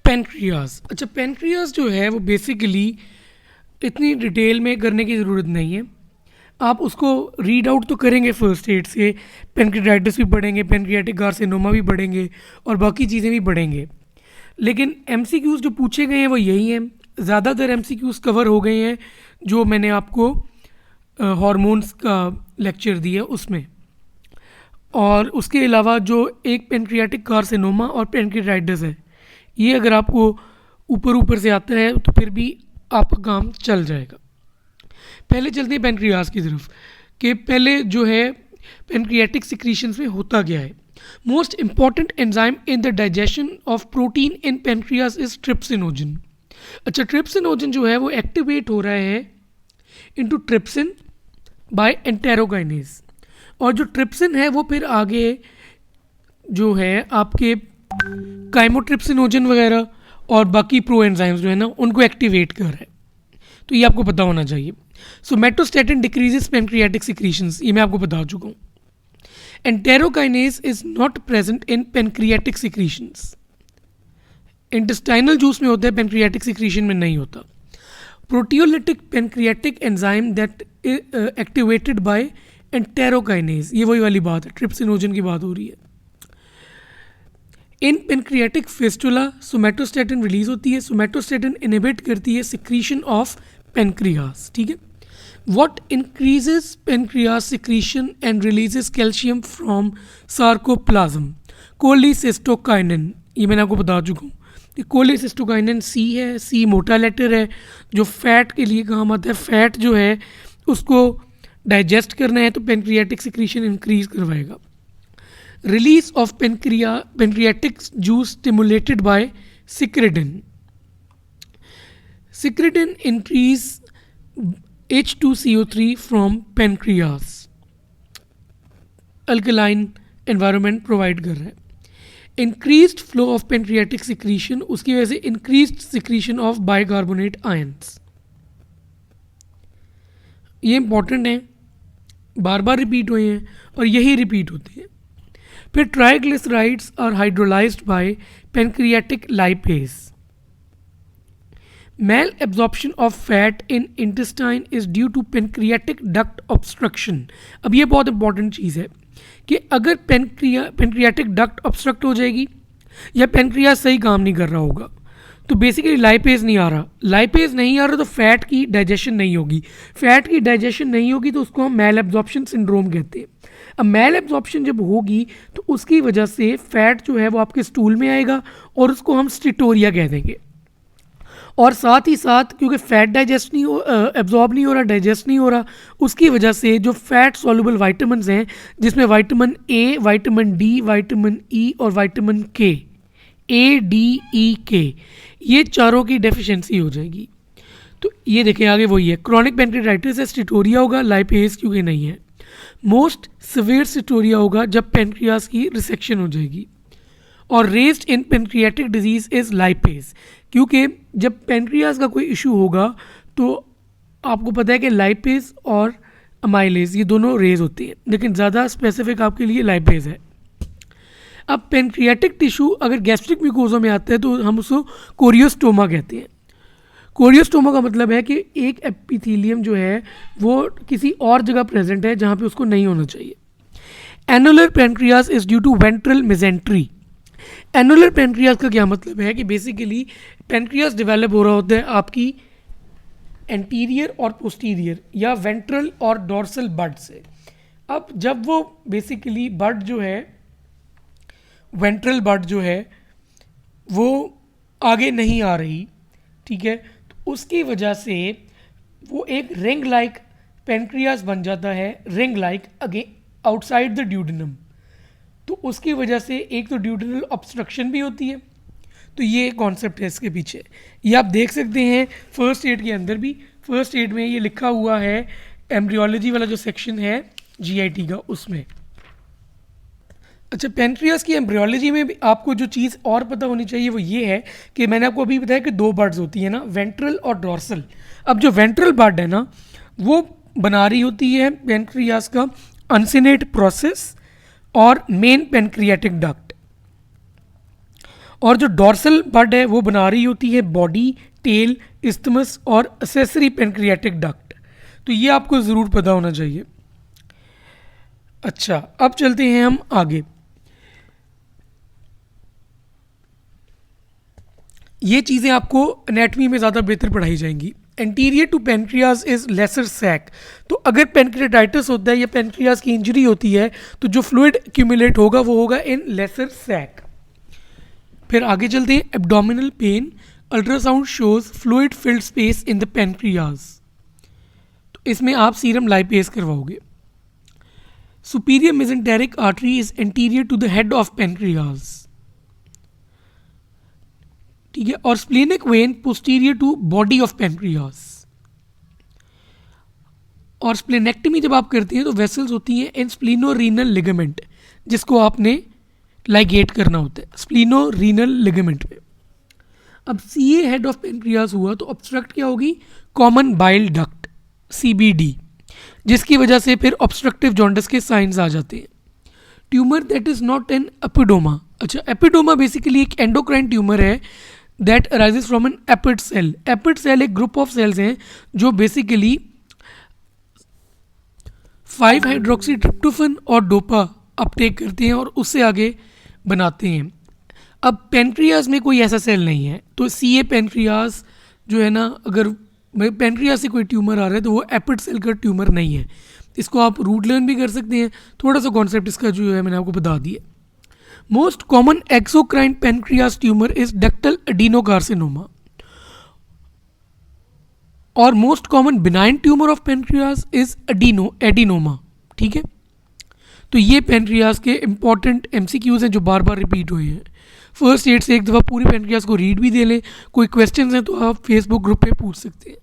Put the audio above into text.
Pancreas. अच्छा, pancreas जो है वो बेसिकली इतनी डिटेल में करने की ज़रूरत नहीं है। आप उसको रीड आउट तो करेंगे फर्स्ट एड से, पेनक्रियाटिस भी पढ़ेंगे, पेनक्रियाटिक कार्सिनोमा भी पढ़ेंगे और बाकी चीज़ें भी पढ़ेंगे। लेकिन एमसीक्यूज़ जो पूछे गए हैं वो यही हैं। ज़्यादातर एमसीक्यूज़ कवर हो गए हैं जो मैंने आपको हार्मोन्स का लेक्चर दिया उसमें। और उसके अलावा जो एक पेनक्रियाटिक कार्सिनोमा और पेनक्रियाटाइटिस है, ये अगर आपको ऊपर ऊपर से आता है तो फिर भी आपका काम चल जाएगा। पहले चलते हैं पेनक्रियाज की तरफ कि पहले जो है पेनक्रियाटिक सिक्रीशंस में होता क्या है। Most important enzyme in the digestion of protein in pancreas is trypsinogen. अच्छा, ट्रिप्सिनोजन जो है वो एक्टिवेट हो रहा है इनटू ट्रिप्सिन बाय एंटेरोकाइनेज, और जो ट्रिप्सिन है वो फिर आगे जो है आपके काइमोट्रिप्सिनोजन वगैरह और बाकी प्रो एंजाइम्स जो है ना उनको एक्टिवेट कर रहा है। तो ये आपको पता होना चाहिए। सोमैटोस्टैटिन डिक्रीजेस पेनक्रियाटिक सिक्रीशंस, ये मैं आपको बता चुका हूँ। Enterokinase is not present in pancreatic secretions. Intestinal juice में होता है, पेनक्रियाटिक सिक्रीशन में नहीं होता। Proteolytic pancreatic enzyme that activated by enterokinase, ये वही वाली बात है, ट्रिप्सिनोजन की बात हो रही है। इन पेनक्रियाटिक फिस्टुला सोमैटोस्टैटिन रिलीज होती है। सोमैटोस्टैटिन इनहिबिट करती है सिक्रीशन ऑफ पेनक्रियाज, ठीक है। What increases pancreas secretion and releases calcium from sarcoplasm? Cholecystokinin, ये मैंने आपको बता चुका हूँ कि कोलिसिस्टोकाइनिन सी है, सी मोटा लेटर है जो फैट के लिए काम आता है। फैट जो है उसको डाइजेस्ट करना है तो पेनक्रियाटिक सिक्रीशन इंक्रीज करवाएगा। Release of pancreatic juice stimulated by secretin. Secretin increase H2CO3 from pancreas. Alkaline environment provide कर रहा है। Increased flow of pancreatic secretion, उसकी वजह से increased secretion of bicarbonate ions. ये इंपॉर्टेंट है, बार बार रिपीट हुए हैं और यही रिपीट होते हैं। फिर triglycerides are hydrolysed by pancreatic lipase. Malabsorption of fat in intestine is due to pancreatic duct obstruction. अब ये बहुत इंपॉर्टेंट चीज़ है कि अगर पेनक्रियाटिक डक्ट ऑब्स्ट्रक्ट हो जाएगी या पेनक्रियाज सही काम नहीं कर रहा होगा तो बेसिकली लाइपेज नहीं आ रहा। लाइपेज नहीं आ रहा तो फैट की डाइजेशन नहीं होगी। फैट की डाइजेशन नहीं होगी तो उसको हम मेल एब्जॉर्प्शन सिंड्रोम कहते हैं। अब मेल एब्जॉर्प्शन जब होगी तो उसकी वजह से फैट जो है वो आपके स्टूल में आएगा और उसको हम स्टिटोरिया कह देंगे। और साथ ही साथ क्योंकि फैट डाइजेस्ट नहीं हो एब्जॉर्ब नहीं हो रहा, डाइजेस्ट नहीं हो रहा, उसकी वजह से जो फैट सॉल्युबल वाइटामिन हैं जिसमें vitamin A, vitamin D, vitamin E और वाइटामिन के, ए डी ई के, ये चारों की डेफिशिएंसी हो जाएगी। तो ये देखें आगे वही है, क्रॉनिक पेनक्रियाटाइटिस है, स्टिटोरिया होगा, लाइपेज क्योंकि नहीं है। मोस्ट सिवियर स्टिटोरिया होगा जब पेनक्रियाज की रिसेक्शन हो जाएगी। और raised in pancreatic disease is lipase, क्योंकि जब पेनक्रियाज का कोई इशू होगा तो आपको पता है कि लाइपेज और अमाइलेज ये दोनों रेज होते हैं, लेकिन ज़्यादा स्पेसिफिक आपके लिए लाइपेज है। अब पेनक्रियाटिक टिश्यू अगर गैस्ट्रिक म्यूकोजा में आता है तो हम उसको कोरियोस्टोमा कहते हैं। कोरियोस्टोमा का मतलब है कि एक एपिथेलियम जो है वो किसी और जगह प्रेजेंट है जहाँ पे उसको नहीं होना चाहिए। Annular pancreas is due to ventral mesentery. Annular pancreas का क्या मतलब है कि बेसिकली पेनक्रियाज डेवलप हो रहा होता है आपकी एंटीरियर और पोस्टीरियर या वेंट्रल और डोर्सल बड से। अब जब वो बेसिकली बड जो है, वेंट्रल बड जो है वो आगे नहीं आ रही, ठीक है, तो उसकी वजह से वो एक रिंग लाइक पेनक्रियाज बन जाता है, ring like again outside the duodenum. तो उसकी वजह से एक तो ड्यूडेनल ऑब्स्ट्रक्शन भी होती है। तो ये कॉन्सेप्ट है इसके पीछे, ये आप देख सकते हैं फर्स्ट एड के अंदर भी। फर्स्ट एड में ये लिखा हुआ है, एम्ब्रियोलॉजी वाला जो सेक्शन है जीआईटी का उसमें। अच्छा, पेनक्रियाज की एम्ब्रियोलॉजी में भी आपको जो चीज़ और पता होनी चाहिए वो ये है कि मैंने आपको अभी बताया कि दो बर्ड्स होती है ना, वेंट्रल और डोर्सल। अब जो वेंट्रल बर्ड है ना वो बना रही होती है पेनक्रियाज का अनसिनेट प्रोसेस और मेन पेनक्रियाटिक डक्ट, और जो डॉर्सल बड है वो बना रही होती है बॉडी, टेल, इस्थमस और एसेसरी पेनक्रियाटिक डक्ट। तो ये आपको ज़रूर पता होना चाहिए। अच्छा, अब चलते हैं हम आगे। ये चीज़ें आपको एनाटमी में ज़्यादा बेहतर पढ़ाई जाएंगी। Anterior to pancreas is lesser sac. तो अगर पेनक्रियाटाइटिस होता है या पेनक्रियाज की इंजरी होती है तो जो फ्लूइड एक्यूमुलेट होगा वो होगा इन लेसर सैक। फिर आगे चलते हैं। Abdominal pain, ultrasound shows fluid filled space in the pancreas. तो इसमें आप सीरम लाइपेज करवाओगे। Superior mesenteric artery is anterior to the head of pancreas, ठीक है। और splenic vein posterior to body of pancreas. और स्प्लेनेक्टमी जब आप करते हैं तो वेसल्स होती हैं इन स्प्लिनोरीनल लिगामेंट, जिसको आपने लाइगेट करना होता है स्प्लिनोरीनल लिगामेंट में। अब सीए हेड ऑफ पेनक्रियाज हुआ तो ऑब्स्ट्रक्ट क्या होगी? कॉमन बाइल डक्ट, सीबीडी, जिसकी वजह से फिर ऑब्स्ट्रक्टिव जॉन्डिस के साइंस आ जाते हैं। Tumour that is not an apudoma. अच्छा, एपिडोमा बेसिकली एक एंडोक्राइन ट्यूमर है that arises from an APUD cell. APUD cell एक ग्रुप ऑफ सेल्स हैं जो बेसिकली 5-हाइड्रोक्सी ट्रिप्टोफन और डोपा अपटेक करते हैं और उससे आगे बनाते हैं। अब पेनक्रियाज में कोई ऐसा सेल नहीं है, तो सीए पेनक्रियाज जो है ना, अगर पेनक्रियाज से कोई ट्यूमर आ रहा है तो वो एपिड सेल का ट्यूमर नहीं है। इसको आप रूट लर्न भी कर सकते हैं। थोड़ा सा कॉन्सेप्ट इसका जो है मैंने आपको बता दिया। Most common exocrine pancreas tumour is ductal adenocarcinoma और most common benign tumour of pancreas is adenoma, ठीक है। तो ये पेनक्रियाज के इंपॉर्टेंट एमसीक्यूज हैं जो बार बार रिपीट हुए हैं। फर्स्ट एड से एक दफ़ा पूरी पेनक्रियाज को रीड भी दे लें। कोई क्वेश्चंस हैं तो आप फेसबुक ग्रुप पे पूछ सकते हैं।